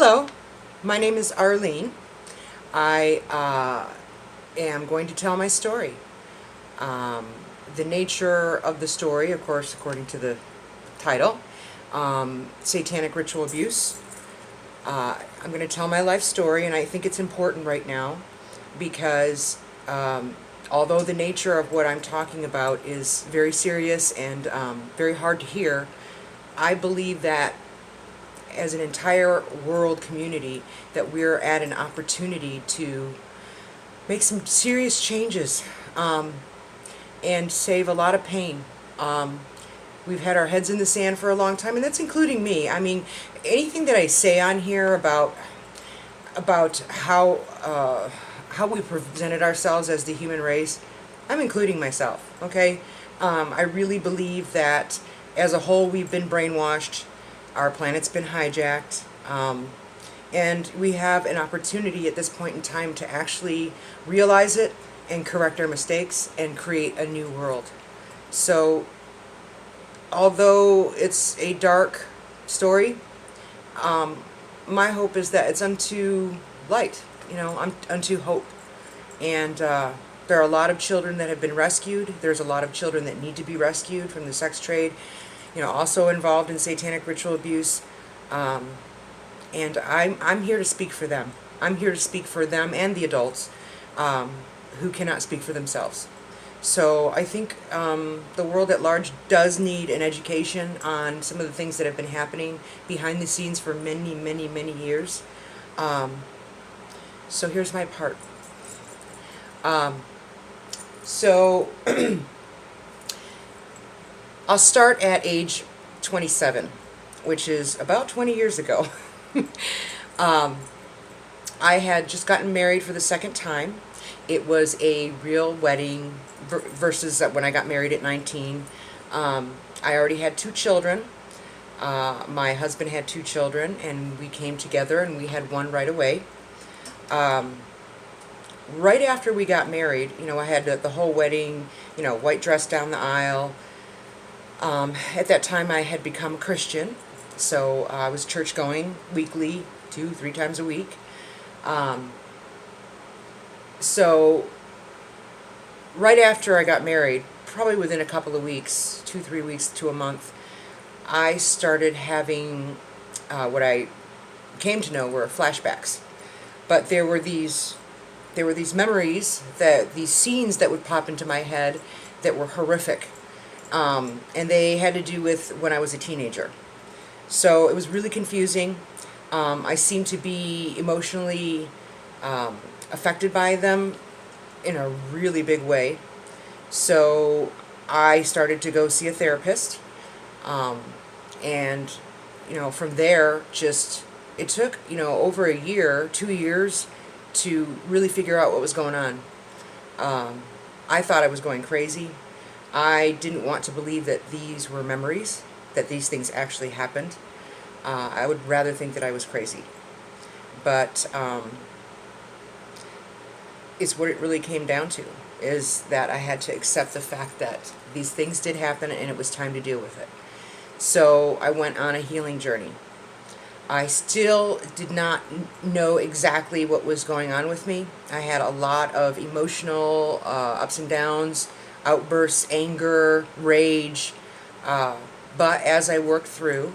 Hello, my name is Arlene. I am going to tell my story. Um, the nature of the story, of course, according to the title, satanic ritual abuse. I'm going to tell my life story, and I think it's important right now because although the nature of what I'm talking about is very serious and very hard to hear, I believe that as an entire world community that we're at an opportunity to make some serious changes and save a lot of pain. We've had our heads in the sand for a long time, and that's including me. I mean, anything that I say on here about how we presented ourselves as the human race, I'm including myself, okay? I really believe that as a whole we've been brainwashed, our planet's been hijacked, and we have an opportunity at this point in time to actually realize it and correct our mistakes and create a new world. So, although it's a dark story, my hope is that it's unto light, unto hope. And there are a lot of children that have been rescued. There's a lot of children that need to be rescued from the sex trade, also involved in satanic ritual abuse. And I'm here to speak for them. I'm here to speak for them and the adults who cannot speak for themselves. So I think the world at large does need an education on some of the things that have been happening behind the scenes for many, many, many years. So here's my part. So I'll start at age 27, which is about 20 years ago. I had just gotten married for the second time. It was a real wedding versus when I got married at 19. I already had 2 children. My husband had 2 children, and we came together, and we had one right away. Right after we got married, I had the whole wedding, white dress down the aisle. At that time, I had become a Christian, so I was church going weekly, 2-3 times a week. So right after I got married, probably within a couple of weeks, 2-3 weeks to a month, I started having what I came to know were flashbacks. But there were these memories, these scenes that would pop into my head that were horrific. And they had to do with when I was a teenager. So it was really confusing. I seemed to be emotionally affected by them in a really big way. So I started to go see a therapist. And, from there, it took, over a year, 2 years to really figure out what was going on. I thought I was going crazy. I didn't want to believe that these were memories, that these things actually happened. I would rather think that I was crazy. But it's what it really came down to, is that I had to accept the fact that these things did happen and it was time to deal with it. So I went on a healing journey. I still did not know exactly what was going on with me. I had a lot of emotional ups and downs, outbursts, anger, rage, but as I worked through,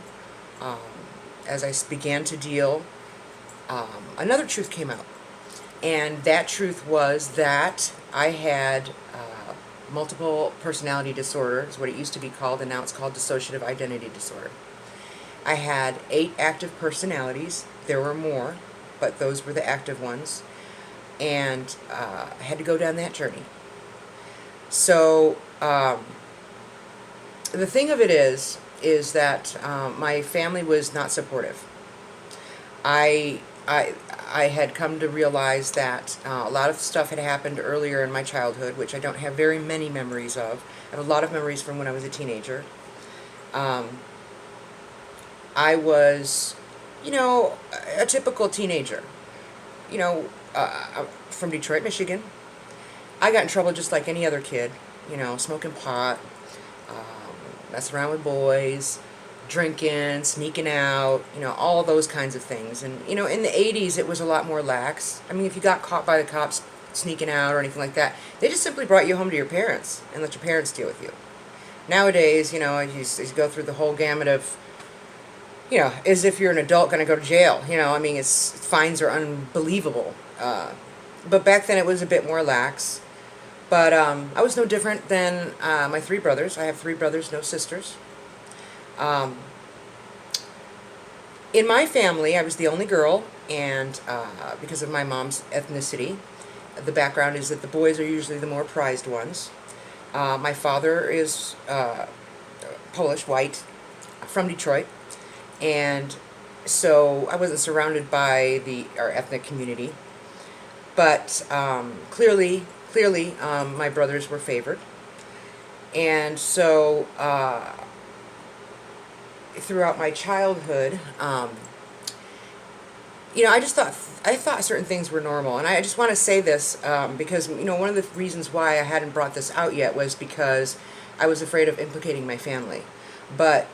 as I began to deal, another truth came out, and that truth was that I had multiple personality disorder, is what it used to be called, and now it's called dissociative identity disorder. I had 8 active personalities. There were more, but those were the active ones, and I had to go down that journey. So the thing of it is that my family was not supportive. I had come to realize that a lot of stuff had happened earlier in my childhood, which I don't have very many memories of. I have a lot of memories from when I was a teenager. I was, a typical teenager, from Detroit, Michigan. I got in trouble just like any other kid, smoking pot, messing around with boys, drinking, sneaking out, all those kinds of things. And, in the 80s, it was a lot more lax. I mean, if you got caught by the cops sneaking out or anything like that, they just simply brought you home to your parents and let your parents deal with you. Nowadays, you go through the whole gamut of, as if you're an adult going to go to jail. I mean, fines are unbelievable. But back then it was a bit more lax. But I was no different than my three brothers. I have three brothers, no sisters. In my family, I was the only girl, and because of my mom's ethnicity, the background is that the boys are usually the more prized ones. My father is Polish, white, from Detroit, and so I wasn't surrounded by our ethnic community. But clearly, my brothers were favored, and so throughout my childhood, I thought certain things were normal, and I just want to say this because one of the reasons why I hadn't brought this out yet was because I was afraid of implicating my family. But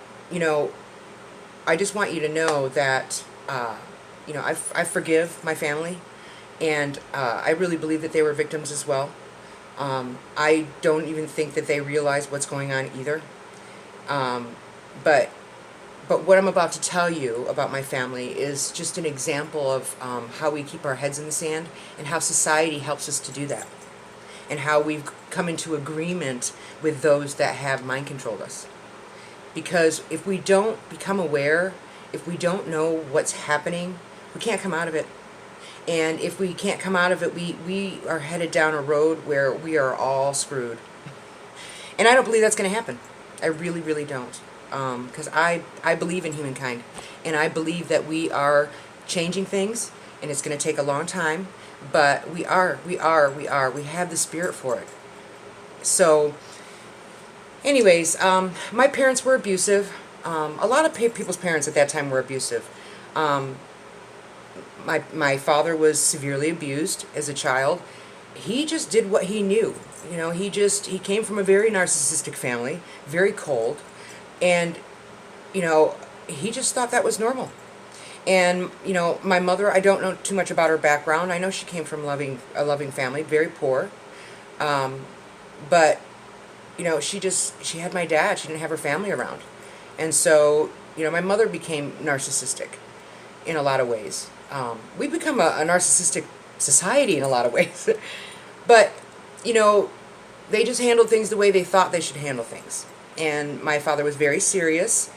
I just want you to know that I forgive my family, and I really believe that they were victims as well. I don't even think that they realize what's going on either. But what I'm about to tell you about my family is just an example of how we keep our heads in the sand and how society helps us to do that, and how we've come into agreement with those that have mind controlled us. Because if we don't become aware, if we don't know what's happening, we can't come out of it. And if we can't come out of it, we are headed down a road where we are all screwed. And I don't believe that's going to happen. I really, really don't. Because I believe in humankind, and I believe that we are changing things, and it's going to take a long time, but we have the spirit for it. So anyways, my parents were abusive. A lot of people's parents at that time were abusive. My father was severely abused as a child. He just did what he knew. He came from a very narcissistic family, very cold. And, he just thought that was normal. And, my mother, I don't know too much about her background. I know she came from a loving family, very poor. But, she had my dad. She didn't have her family around. And so, my mother became narcissistic in a lot of ways. We become a narcissistic society in a lot of ways. But, they just handled things the way they thought they should handle things. And my father was very serious.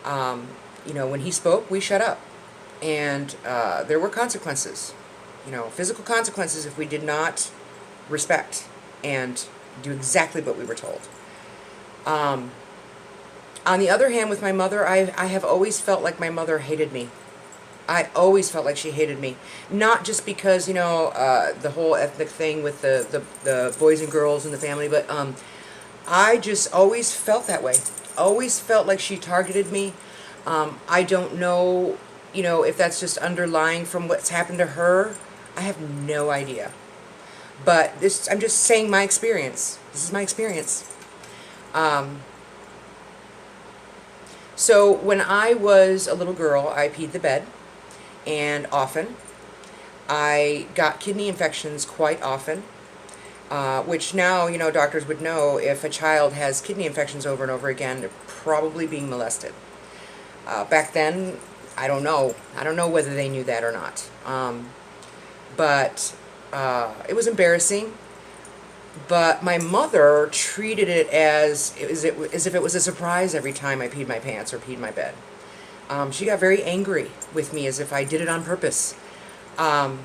When he spoke, we shut up. And there were consequences, physical consequences if we did not respect and do exactly what we were told. On the other hand, with my mother, I have always felt like my mother hated me. I always felt like she hated me. Not just because, the whole ethnic thing with the boys and girls in the family, but I just always felt that way. Always felt like she targeted me. I don't know, if that's just underlying from what's happened to her. I have no idea. But I'm just saying my experience. This is my experience. So when I was a little girl, I peed the bed, and often. I got kidney infections quite often. Which now, doctors would know if a child has kidney infections over and over again, they're probably being molested. Back then, I don't know. I don't know whether they knew that or not. But it was embarrassing. But my mother treated it as if it was a surprise every time I peed my pants or peed my bed. She got very angry with me as if I did it on purpose. Growing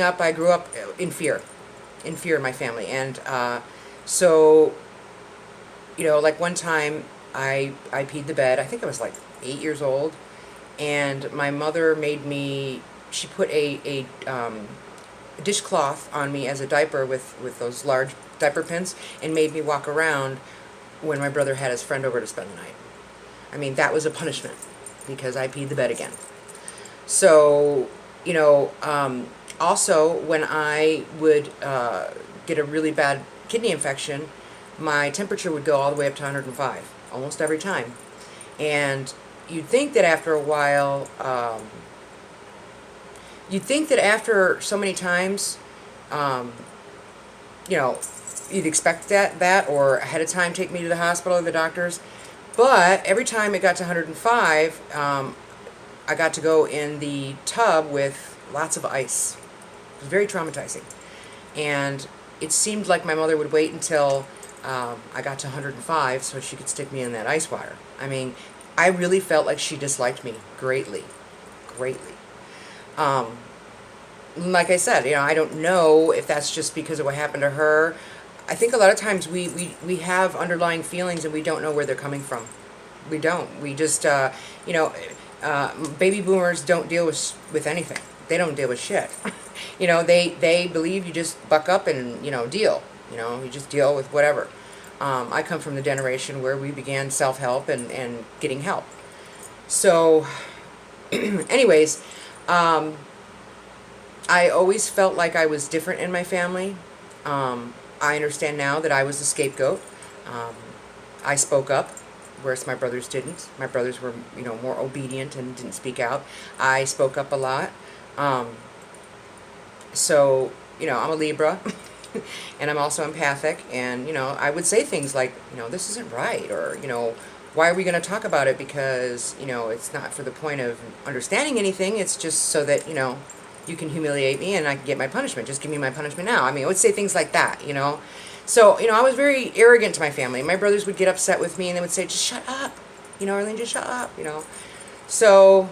up, I grew up in fear in my family. And so, like one time I peed the bed. I think I was like 8 years old. And my mother she put a dishcloth on me as a diaper with those large diaper pins, and made me walk around when my brother had his friend over to spend the night. I mean, that was a punishment because I peed the bed again. So, also when I would get a really bad kidney infection, my temperature would go all the way up to 105. almost every time. And you'd think that after a while, you'd think that after so many times, you know, you'd expect that, or ahead of time take me to the hospital or the doctors. But every time it got to 105, I got to go in the tub with lots of ice. It was very traumatizing. And it seemed like my mother would wait until I got to 105 so she could stick me in that ice water. I mean, I really felt like she disliked me greatly, greatly. Like I said, you know, I don't know if that's just because of what happened to her. I think a lot of times we have underlying feelings and we don't know where they're coming from. We don't. We just, you know, baby boomers don't deal with anything. They don't deal with shit. You know, they believe you just buck up and, you know, deal. You know, you just deal with whatever. I come from the generation where we began self-help and getting help. So, anyways, I always felt like I was different in my family. I understand now that I was the scapegoat. I spoke up, whereas my brothers didn't. My brothers were, you know, more obedient and didn't speak out. I spoke up a lot. So, you know, I'm a Libra, and I'm also empathic, and, you know, I would say things like, you know, this isn't right, or, you know, why are we going to talk about it? Because, you know, it's not for the point of understanding anything. It's just so that, you know, you can humiliate me and I can get my punishment. Just give me my punishment now. I mean, I would say things like that, you know. So, you know, I was very arrogant to my family. My brothers would get upset with me and they would say, just shut up. You know, Arlene, just shut up, you know. So,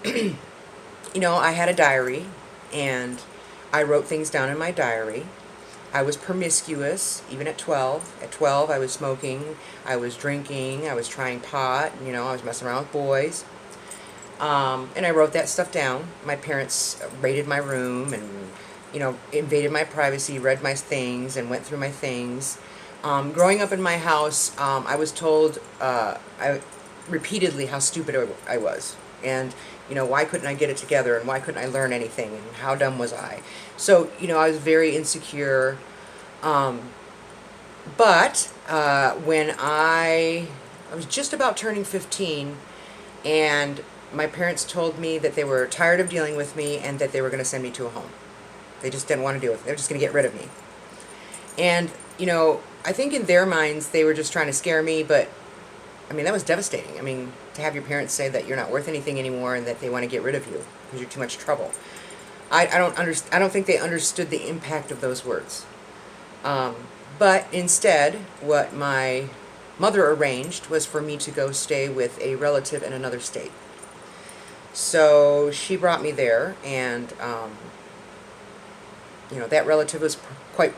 you know, I had a diary and I wrote things down in my diary. I was promiscuous, even at 12. At 12, I was smoking, I was drinking, I was trying pot, you know, I was messing around with boys. And I wrote that stuff down. My parents raided my room and, you know, invaded my privacy, read my things, and went through my things. Growing up in my house, I was told repeatedly how stupid I was. And, you know, why couldn't I get it together, and why couldn't I learn anything, and how dumb was I? So, you know, I was very insecure. But when I was just about turning 15, and my parents told me that they were tired of dealing with me and that they were going to send me to a home. They just didn't want to deal with it. They were just going to get rid of me. And, you know, I think in their minds they were just trying to scare me, but, I mean, that was devastating. I mean, to have your parents say that you're not worth anything anymore and that they want to get rid of you because you're too much trouble. I don't think they understood the impact of those words. But instead, what my mother arranged was for me to go stay with a relative in another state. So she brought me there, and, you know, that relative was quite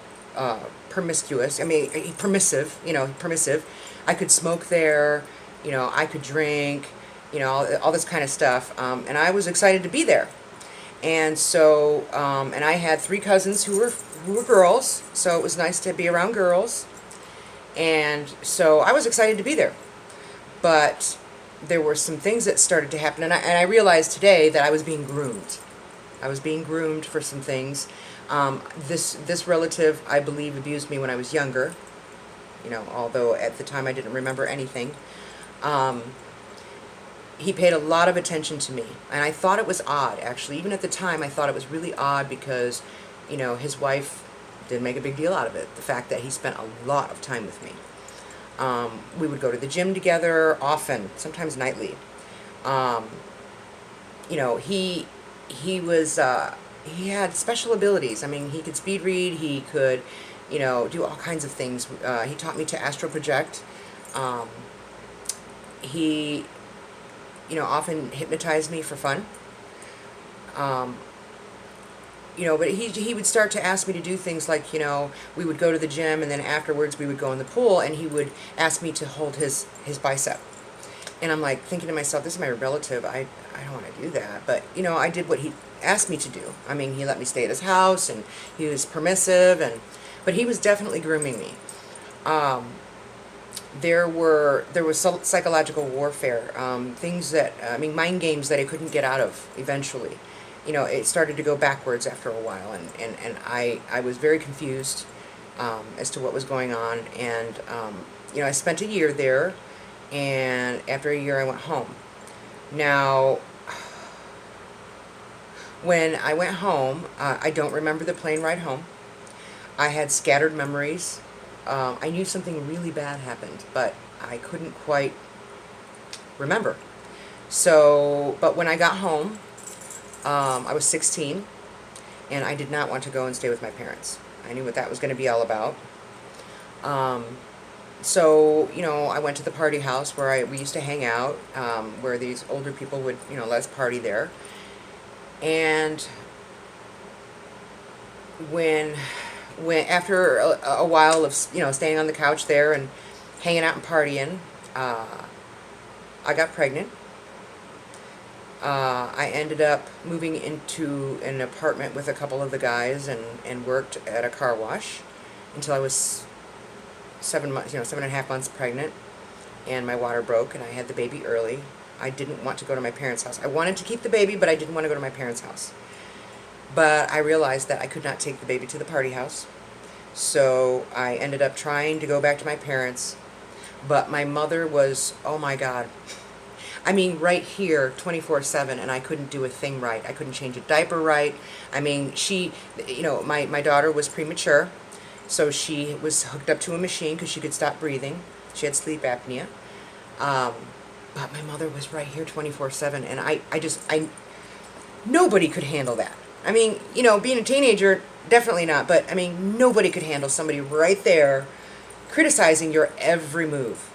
promiscuous. I mean, permissive, you know, permissive. I could smoke there, you know, I could drink, you know, all this kind of stuff. And I was excited to be there. And so, and I had 3 cousins who were girls, so it was nice to be around girls. And so I was excited to be there. But there were some things that started to happen, and I realized today that I was being groomed. I was being groomed for some things. This relative, I believe, abused me when I was younger, you know, although at the time I didn't remember anything. He paid a lot of attention to me, and I thought it was odd, actually. Even at the time, I thought it was really odd because, you know, his wife didn't make a big deal out of it, the fact that he spent a lot of time with me. We would go to the gym together often, sometimes nightly. You know, he had special abilities. I mean, he could speed read, he could, you know, do all kinds of things. He taught me to astral project. He, you know, often hypnotized me for fun. You know, but he would start to ask me to do things like, you know, we would go to the gym and then afterwards we would go in the pool and he would ask me to hold his bicep. And I'm like thinking to myself, this is my relative, I don't want to do that. But, you know, I did what he asked me to do. I mean, he let me stay at his house and he was permissive, but he was definitely grooming me. There was psychological warfare, things that, I mean, mind games that I couldn't get out of eventually. You know, it started to go backwards after a while, and I was very confused as to what was going on, and, I spent a year there, and after a year I went home. Now, when I went home, I don't remember the plane ride home. I had scattered memories. I knew something really bad happened, but I couldn't quite remember. So, but when I got home, I was 16, and I did not want to go and stay with my parents. I knew what that was going to be all about. So, I went to the party house where we used to hang out, where these older people would, let us party there. And when after a while of, staying on the couch there and hanging out and partying, I got pregnant. I ended up moving into an apartment with a couple of the guys and worked at a car wash until I was 7.5 months pregnant, and my water broke and I had the baby early. I didn't want to go to my parents' house. I wanted to keep the baby, but I didn't want to go to my parents' house. But I realized that I could not take the baby to the party house. So I ended up trying to go back to my parents. But my mother was, oh my God, I mean, right here, 24/7, and I couldn't do a thing right. I couldn't change a diaper right. I mean, she, my daughter was premature, so she was hooked up to a machine because she could stop breathing. She had sleep apnea. But my mother was right here 24/7, and I nobody could handle that. I mean, being a teenager, definitely not, but I mean, nobody could handle somebody right there criticizing your every move.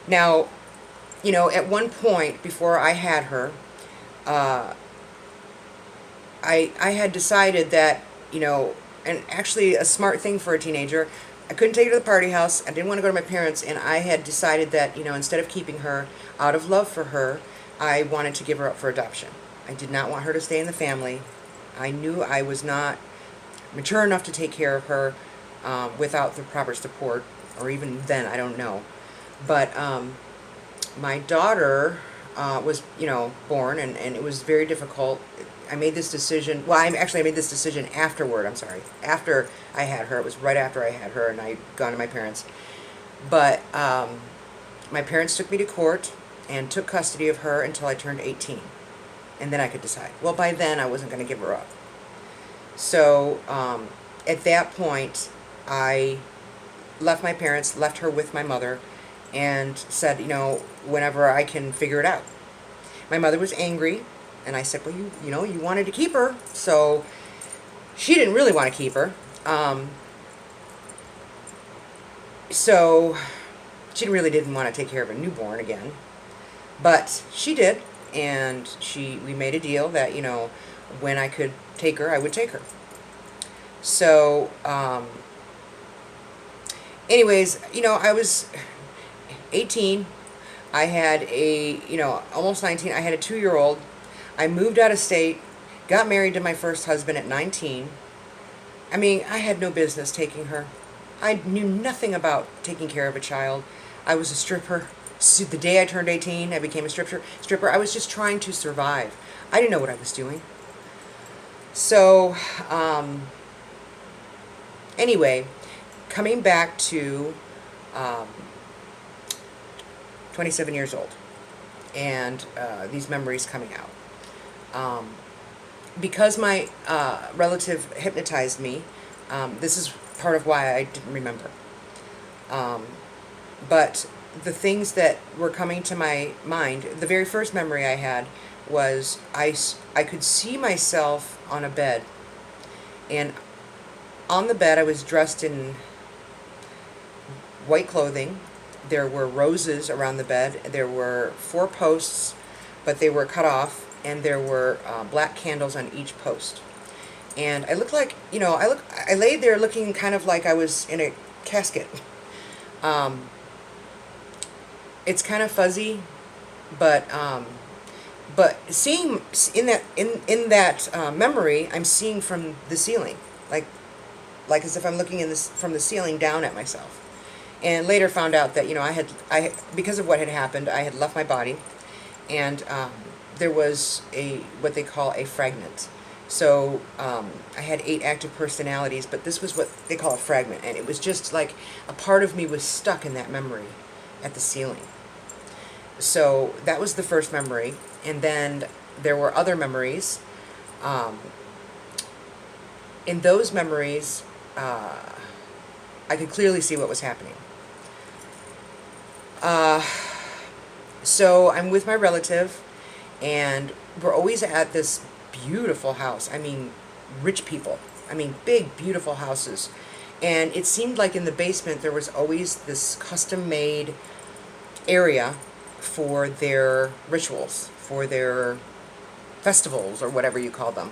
Now, at one point before I had her, I had decided that, and actually a smart thing for a teenager, I couldn't take her to the party house. I didn't want to go to my parents, and I had decided that, instead of keeping her out of love for her, I wanted to give her up for adoption. I did not want her to stay in the family. I knew I was not mature enough to take care of her without the proper support, or even then, I don't know. But my daughter was, born, and it was very difficult. I made this decision, well, I made this decision afterward, I'm sorry, after I had her. It was right after I had her, and I'd gone to my parents. But my parents took me to court and took custody of her until I turned 18. And then I could decide. Well, by then, I wasn't going to give her up. So, at that point, I left my parents, left her with my mother, and said, whenever I can figure it out. My mother was angry, and I said, well, you wanted to keep her, so she didn't really want to keep her. So she really didn't want to take care of a newborn again, but she did, and we made a deal that, when I could take her, I would take her. So, anyways, I was 18. I had almost 19. I had a 2-year-old. I moved out of state, got married to my first husband at 19. I mean, I had no business taking her. I knew nothing about taking care of a child. I was a stripper. So the day I turned 18, I became a stripper. I was just trying to survive. I didn't know what I was doing. So, anyway, coming back to 27 years old, and these memories coming out. Because my relative hypnotized me, this is part of why I didn't remember. But the things that were coming to my mind, the very first memory I had was I could see myself on a bed, and on the bed I was dressed in white clothing. There were roses around the bed. There were 4 posts, but they were cut off, and there were black candles on each post. And I looked like, I laid there looking kind of like I was in a casket. It's kind of fuzzy, but seeing in that memory, I'm seeing from the ceiling, like as if I'm looking from the ceiling down at myself. And later found out that, because of what had happened, I had left my body, and there was what they call a fragment. So I had 8 active personalities, but this was what they call a fragment, and it was just like a part of me was stuck in that memory at the ceiling. So that was the first memory, and then there were other memories. In those memories, I could clearly see what was happening. So I'm with my relative, and we're always at this beautiful house. I mean, rich people. I mean, big, beautiful houses. And it seemed like in the basement there was always this custom-made area for their rituals, for their festivals, or whatever you call them.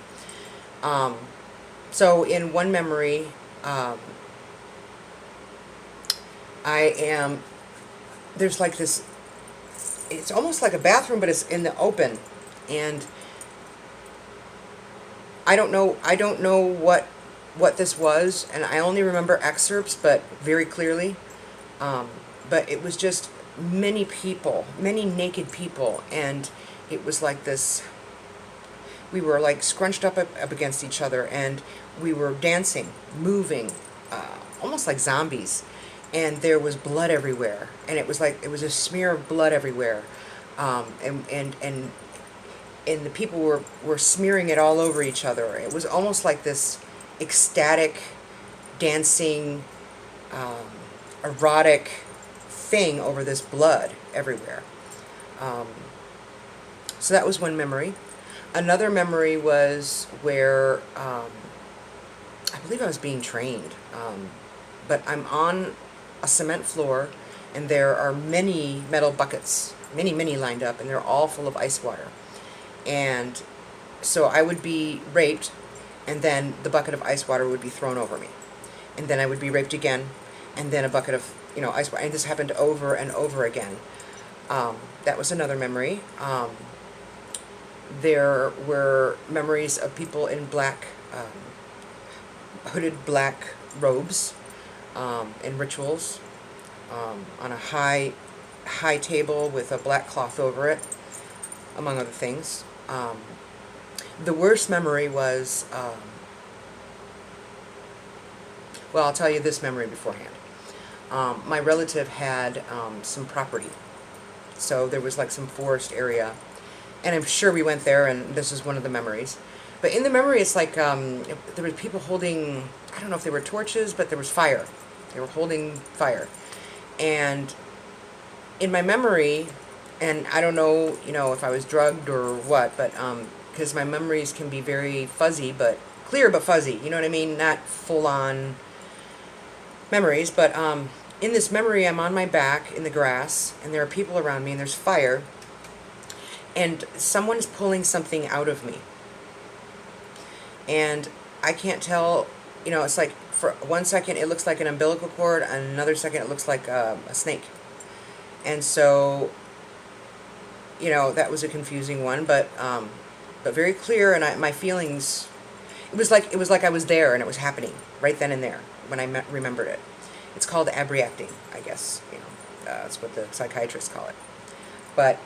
So in one memory, there's like this, it's almost like a bathroom, but it's in the open, and I don't know what this was, and I only remember excerpts, but very clearly. But it was just many people, many naked people, and it was like this, we were like scrunched up against each other, and we were dancing, moving, almost like zombies, and there was blood everywhere, and it was like, it was a smear of blood everywhere, and the people were smearing it all over each other. It was almost like this ecstatic, dancing, erotic thing over this blood everywhere. So that was one memory. Another memory was where I believe I was being trained, but I'm on a cement floor, and there are many metal buckets, many lined up, and they're all full of ice water. And so I would be raped, and then the bucket of ice water would be thrown over me, and then I would be raped again, and then a bucket of ice water, and this happened over and over again. That was another memory. There were memories of people in black, hooded black robes, in rituals, on a high table with a black cloth over it, among other things. The worst memory was, well, I'll tell you this memory beforehand. My relative had some property, so there was like some forest area, and I'm sure we went there, and this is one of the memories. But in the memory, it's like there were people holding, I don't know if they were torches, but there was fire. They were holding fire. And in my memory, and I don't know, if I was drugged or what, but because my memories can be very fuzzy, but clear but fuzzy, you know what I mean? Not full-on memories, but in this memory, I'm on my back in the grass, and there are people around me, and there's fire, and someone's pulling something out of me. And I can't tell, it's like for 1 second it looks like an umbilical cord, and another second it looks like a snake. And so, that was a confusing one, but very clear, and my feelings, it was like I was there, and it was happening right then and there when I remembered it. It's called abreacting, I guess, that's what the psychiatrists call it. But,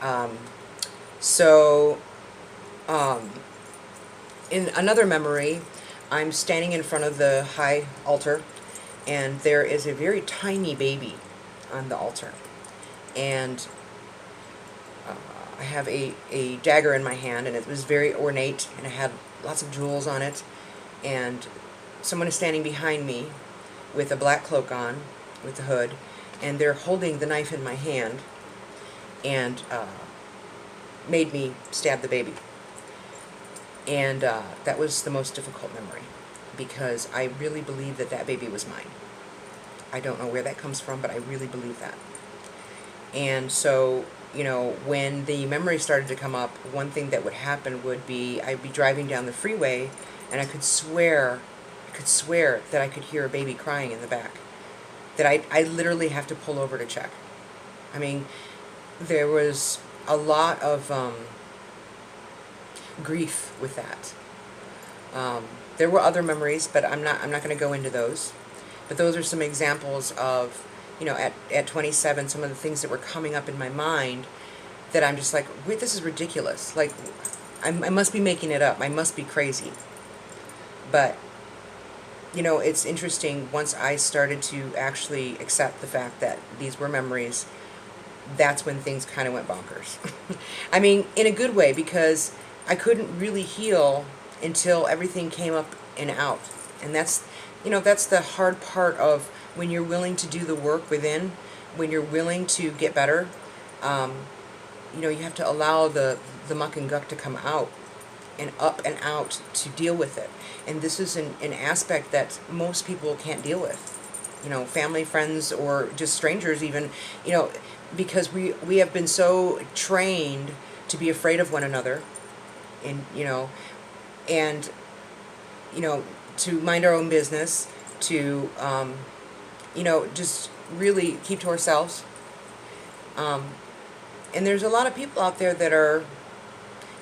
in another memory, I'm standing in front of the high altar, and there is a very tiny baby on the altar. And I have a dagger in my hand, and it was very ornate, and it had lots of jewels on it. And someone is standing behind me with a black cloak on, with the hood, and they're holding the knife in my hand, and made me stab the baby. And that was the most difficult memory, because I really believe that baby was mine. I don't know where that comes from, but I really believe that. And so, when the memory started to come up, one thing that would happen would be I'd be driving down the freeway, and I could swear that I could hear a baby crying in the back, that I literally have to pull over to check. I mean, there was a lot of grief with that. There were other memories, but I'm not going to go into those. But those are some examples of, at 27, some of the things that were coming up in my mind that I'm just like, wait, this is ridiculous. Like, I must be making it up. I must be crazy. But, you know, it's interesting, once I started to actually accept the fact that these were memories, that's when things kind of went bonkers. I mean, in a good way, because I couldn't really heal until everything came up and out. And that's, you know, that's the hard part of when you're willing to do the work within, when you're willing to get better. You know, you have to allow the muck and guck to come out and up and out to deal with it. And this is an aspect that most people can't deal with. You know, family, friends, or just strangers even, you know, because we have been so trained to be afraid of one another, and, you know, to mind our own business, to, you know, just really keep to ourselves. And there's a lot of people out there that are,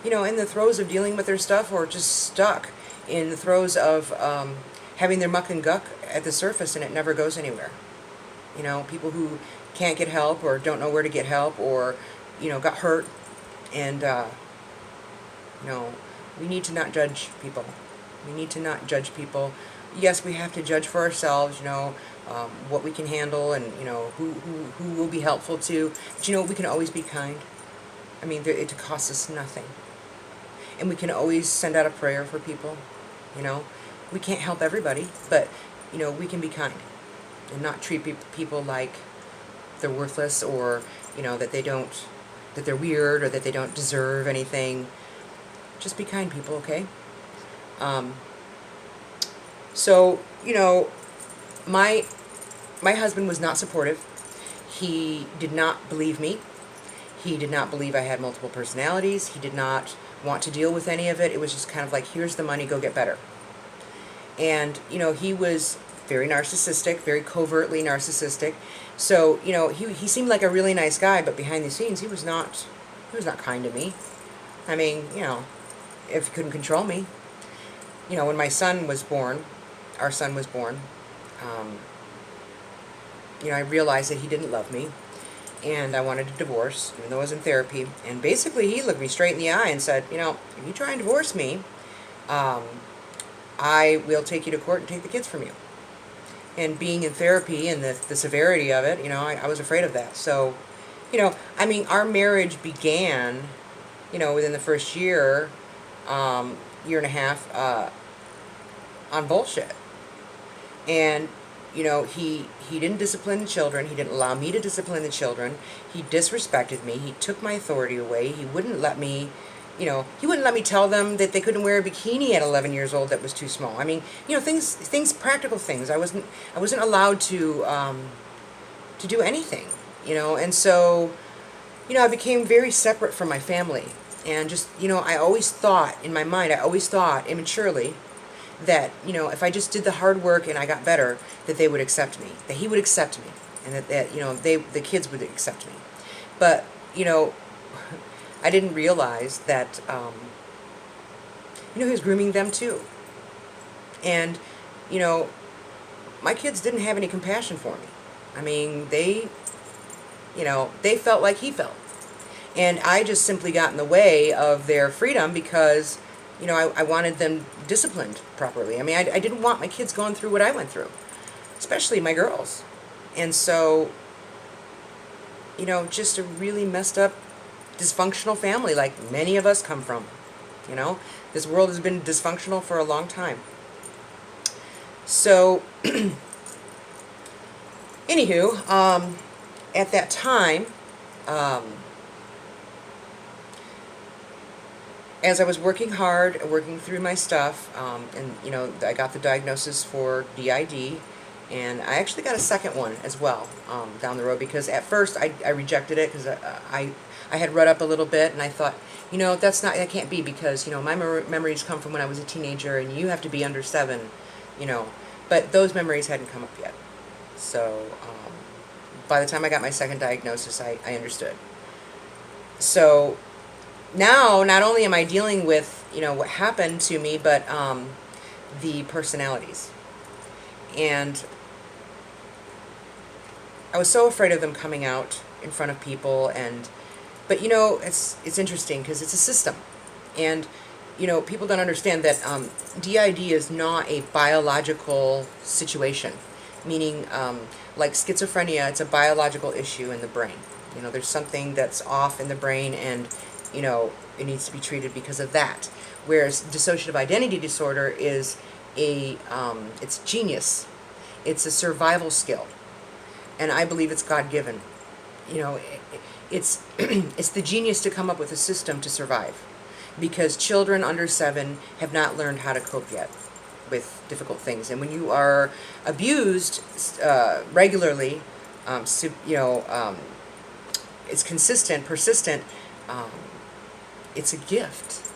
you know, in the throes of dealing with their stuff, or just stuck in the throes of having their muck and guck at the surface, and it never goes anywhere. You know, people who can't get help, or don't know where to get help, or, you know, got hurt. And, you know, we need to not judge people. We need to not judge people. Yes, we have to judge for ourselves, you know, what we can handle, and, you know, who will be helpful to. But, you know, we can always be kind. I mean, it costs us nothing. And we can always send out a prayer for people, you know. We can't help everybody, but, you know, we can be kind and not treat people like they're worthless, or, you know, that they're weird, or that they don't deserve anything. Just be kind, people, okay? So, you know, my husband was not supportive. He did not believe me. He did not believe I had multiple personalities. He did not want to deal with any of it. It was just kind of like, here's the money, go get better. And, you know, he was very narcissistic, very covertly narcissistic. So, you know, he seemed like a really nice guy, but behind the scenes, he was not kind to me. I mean, you know, if he couldn't control me. You know, when my son was born, our son was born, you know, I realized that he didn't love me, and I wanted a divorce, even though I was in therapy. And basically, he looked me straight in the eye and said, you know, if you try and divorce me, I will take you to court and take the kids from you. And being in therapy and the severity of it, you know, I was afraid of that. So, you know, I mean, our marriage began, you know, within the first year, year and a half, on bullshit. And, you know, he didn't discipline the children. He didn't allow me to discipline the children. He disrespected me. He took my authority away. He wouldn't let me, you know, he wouldn't let me tell them that they couldn't wear a bikini at 11 years old that was too small. I mean, you know, things, practical things. I wasn't allowed to do anything, you know. And so, you know, I became very separate from my family. And just, you know, I always thought, in my mind, I always thought immaturely that, you know, if I just did the hard work and I got better, that they would accept me, that he would accept me, and that you know, the kids would accept me. But, you know, I didn't realize that, you know, he was grooming them too. And, you know, my kids didn't have any compassion for me. I mean, they, you know, they felt like he felt. And I just simply got in the way of their freedom because, you know, I wanted them disciplined properly. I mean, I didn't want my kids going through what I went through, especially my girls. And so, you know, just a really messed up, dysfunctional family like many of us come from. You know, this world has been dysfunctional for a long time. So, anywho, at that time, as I was working hard, working through my stuff, and, you know, I got the diagnosis for DID, and I actually got a second one as well down the road, because at first I rejected it because I had read up a little bit, and I thought, you know, that can't be, because, you know, my memories come from when I was a teenager, and you have to be under 7, you know. But those memories hadn't come up yet. So by the time I got my second diagnosis, I understood. So now, not only am I dealing with, you know, what happened to me, but the personalities. And I was so afraid of them coming out in front of people. But, you know, it's interesting because it's a system. And people don't understand that DID is not a biological situation, meaning like schizophrenia, it's a biological issue in the brain. There's something that's off in the brain, and it needs to be treated because of that. Whereas dissociative identity disorder is it's genius. It's a survival skill, and I believe it's God-given. It's it's the genius to come up with a system to survive, because children under 7 have not learned how to cope yet with difficult things. And when you are abused regularly, it's consistent, persistent, it's a gift,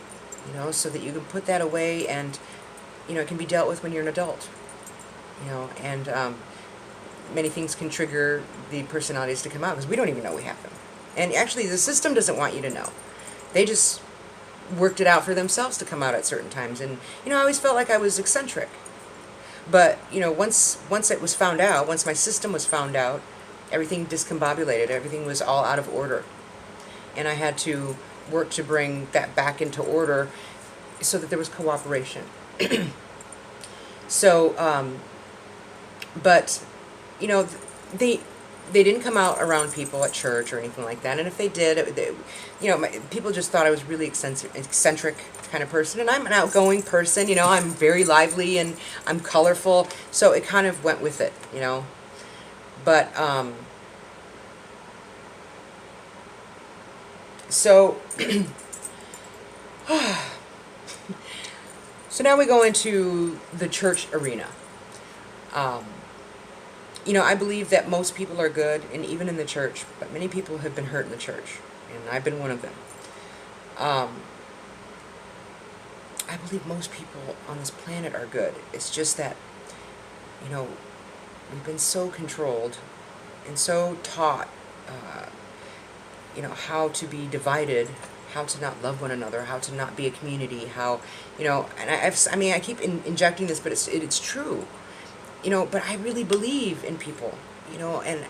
so that you can put that away, and it can be dealt with when you're an adult, and many things can trigger the personalities to come out, because we don't even know we have them. And actually the system doesn't want you to know. They just worked it out for themselves to come out at certain times. And I always felt like I was eccentric, but once it was found out, once my system was found out, everything discombobulated, everything was all out of order, and I had to work to bring that back into order so that there was cooperation. So but they didn't come out around people at church or anything like that. And if they did, people just thought I was really eccentric kind of person. And I'm an outgoing person, I'm very lively and I'm colorful. So it kind of went with it, But, so, so now we go into the church arena. I believe that most people are good, and even in the church, but many people have been hurt in the church, and I've been one of them. I believe most people on this planet are good. It's just that, we've been so controlled and so taught, how to be divided, how to not love one another, how to not be a community, how, and I keep injecting this, but it's true. But I really believe in people, and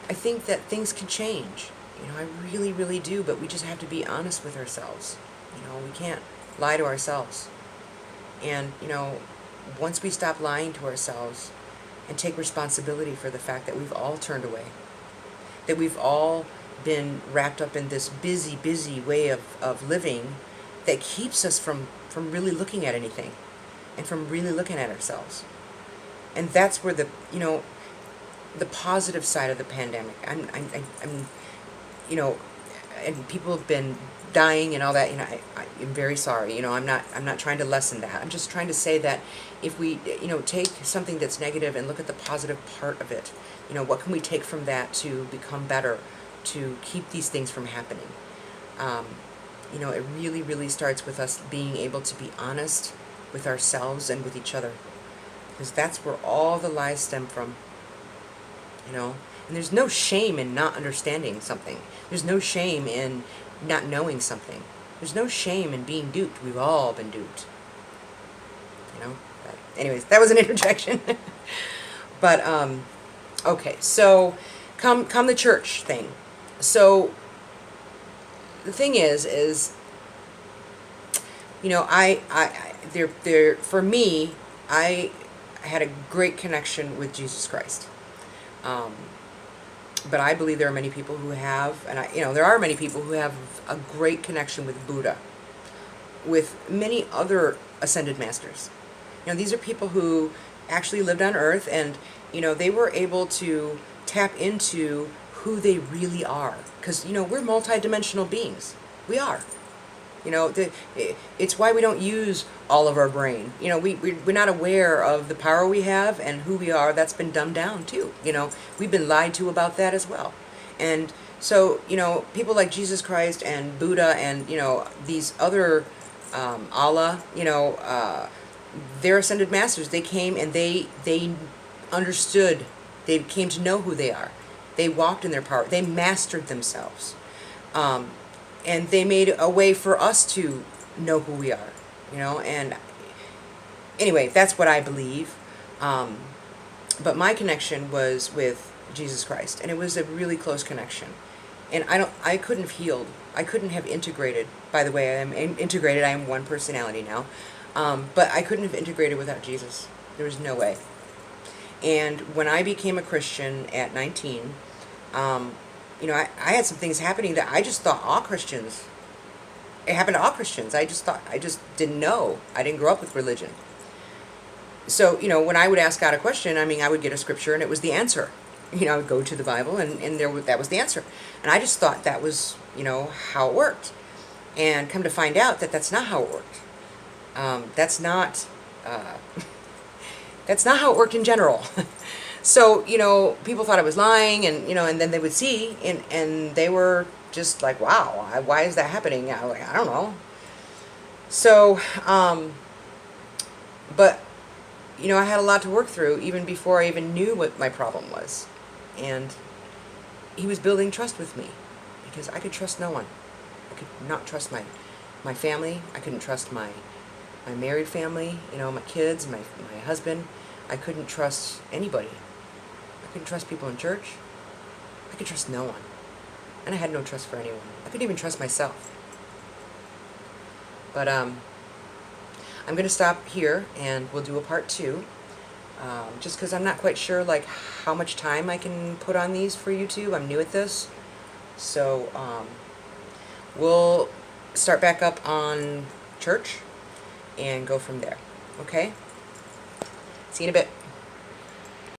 I think that things can change. I really, really do, but we just have to be honest with ourselves. We can't lie to ourselves. And, once we stop lying to ourselves and take responsibility for the fact that we've all turned away, that we've all been wrapped up in this busy, busy way of living that keeps us from really looking at anything and from really looking at ourselves. And that's where the positive side of the pandemic. I'm and people have been dying and all that. I'm very sorry. I'm not trying to lessen that. I'm just trying to say that if we, take something that's negative and look at the positive part of it, what can we take from that to become better, to keep these things from happening? It really, really starts with us being able to be honest with ourselves and with each other, because that's where all the lies stem from. And there's no shame in not understanding something. There's no shame in not knowing something. There's no shame in being duped. We've all been duped. But anyways, that was an interjection. But okay, so come the church thing. So the thing is for me, I had a great connection with Jesus Christ. But I believe there are many people who have, and there are many people who have a great connection with Buddha, with many other ascended masters. These are people who actually lived on Earth, and they were able to tap into who they really are, because we're multidimensional beings. We are. It's why we don't use all of our brain. We're not aware of the power we have and who we are. That's been dumbed down too. We've been lied to about that as well. And so, people like Jesus Christ and Buddha and, these other, Allah, they're ascended masters. They came and they understood. They came to know who they are. They walked in their power. They mastered themselves. And they made a way for us to know who we are, and anyway, that's what I believe. But my connection was with Jesus Christ, and it was a really close connection. And I couldn't have healed I couldn't have integrated. By the way, I am integrated. I am one personality now. But I couldn't have integrated without Jesus. There was no way. And when I became a Christian at 19, you know, I had some things happening that I just thought all Christians, it happened to all Christians. I just didn't know. I didn't grow up with religion. So, you know, when I would ask God a question, I mean, I would get a scripture and it was the answer. You know, I would go to the Bible and that was the answer. And I just thought that was, you know, how it worked. And come to find out that that's not how it worked. That's not how it worked in general. So, you know, people thought I was lying, and, you know, and then they would see, and they were just like, wow, why is that happening? I was like, I don't know. So, but, you know, I had a lot to work through even before I even knew what my problem was. And he was building trust with me, because I could trust no one. I could not trust my family. I couldn't trust my married family, you know, my kids, my husband. I couldn't trust anybody. I couldn't trust people in church. I could trust no one. And I had no trust for anyone. I couldn't even trust myself. But I'm going to stop here, and we'll do a part 2. Just because I'm not quite sure, like, how much time I can put on these for YouTube. I'm new at this. So we'll start back up on church and go from there. Okay? See you in a bit.